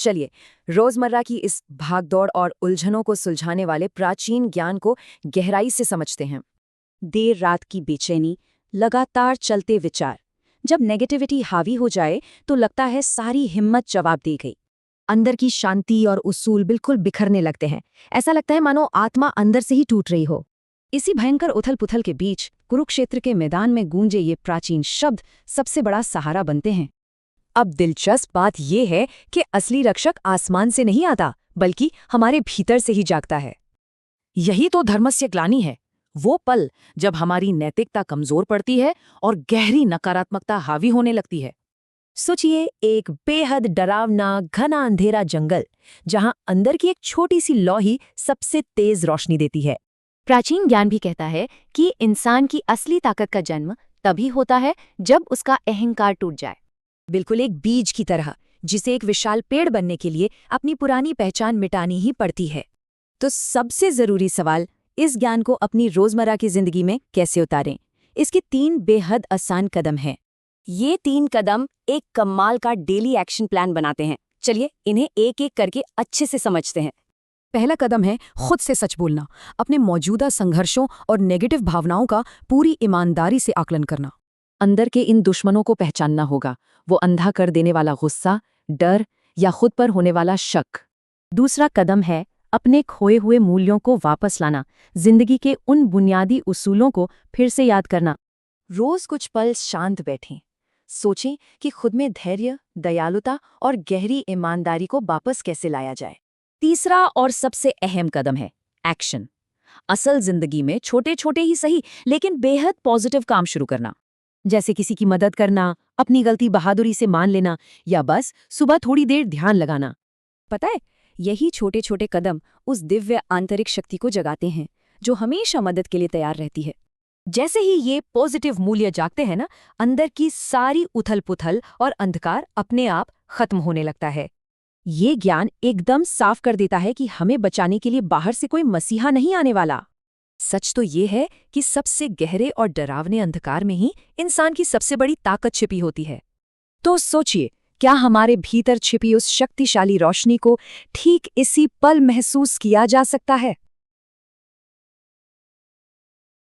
चलिए रोजमर्रा की इस भागदौड़ और उलझनों को सुलझाने वाले प्राचीन ज्ञान को गहराई से समझते हैं। देर रात की बेचैनी, लगातार चलते विचार। जब नेगेटिविटी हावी हो जाए तो लगता है सारी हिम्मत जवाब दी गई। अंदर की शांति और उसूल बिल्कुल बिखरने लगते हैं। ऐसा लगता है मानो आत्मा अंदर से ही टूट रही हो। इसी भयंकर उथल पुथल के बीच कुरुक्षेत्र के मैदान में गूंजे ये प्राचीन शब्द सबसे बड़ा सहारा बनते हैं। अब दिलचस्प बात यह है कि असली रक्षक आसमान से नहीं आता, बल्कि हमारे भीतर से ही जागता है। यही तो धर्मस्य ग्लानि है, वो पल जब हमारी नैतिकता कमजोर पड़ती है और गहरी नकारात्मकता हावी होने लगती है। सोचिए, एक बेहद डरावना घना अंधेरा जंगल, जहां अंदर की एक छोटी सी लौ ही सबसे तेज रोशनी देती है। प्राचीन ज्ञान भी कहता है कि इंसान की असली ताकत का जन्म तभी होता है जब उसका अहंकार टूट जाए। बिल्कुल एक बीज की तरह, जिसे एक विशाल पेड़ बनने के लिए अपनी पुरानी पहचान मिटानी ही पड़ती है। तो सबसे जरूरी सवाल, इस ज्ञान को अपनी रोजमर्रा की जिंदगी में कैसे उतारें? इसके 3 बेहद आसान कदम हैं। ये 3 कदम एक कमाल का डेली एक्शन प्लान बनाते हैं। चलिए इन्हें एक एक करके अच्छे से समझते हैं। पहला कदम है खुद से सच बोलना। अपने मौजूदा संघर्षों और नेगेटिव भावनाओं का पूरी ईमानदारी से आकलन करना। अंदर के इन दुश्मनों को पहचानना होगा, वो अंधा कर देने वाला गुस्सा, डर या खुद पर होने वाला शक। दूसरा कदम है अपने खोए हुए मूल्यों को वापस लाना, जिंदगी के उन बुनियादी उसूलों को फिर से याद करना। रोज कुछ पल शांत बैठें, सोचें कि खुद में धैर्य, दयालुता और गहरी ईमानदारी को वापस कैसे लाया जाए। तीसरा और सबसे अहम कदम है एक्शन। असल जिंदगी में छोटे छोटे ही सही लेकिन बेहद पॉजिटिव काम शुरू करना, जैसे किसी की मदद करना, अपनी गलती बहादुरी से मान लेना या बस सुबह थोड़ी देर ध्यान लगाना। पता है, यही छोटे छोटे कदम उस दिव्य आंतरिक शक्ति को जगाते हैं जो हमेशा मदद के लिए तैयार रहती है। जैसे ही ये पॉजिटिव मूल्य जागते हैं ना, अंदर की सारी उथल पुथल और अंधकार अपने आप खत्म होने लगता है। ये ज्ञान एकदम साफ कर देता है कि हमें बचाने के लिए बाहर से कोई मसीहा नहीं आने वाला। सच तो ये है कि सबसे गहरे और डरावने अंधकार में ही इंसान की सबसे बड़ी ताकत छिपी होती है। तो सोचिए, क्या हमारे भीतर छिपी उस शक्तिशाली रोशनी को ठीक इसी पल महसूस किया जा सकता है?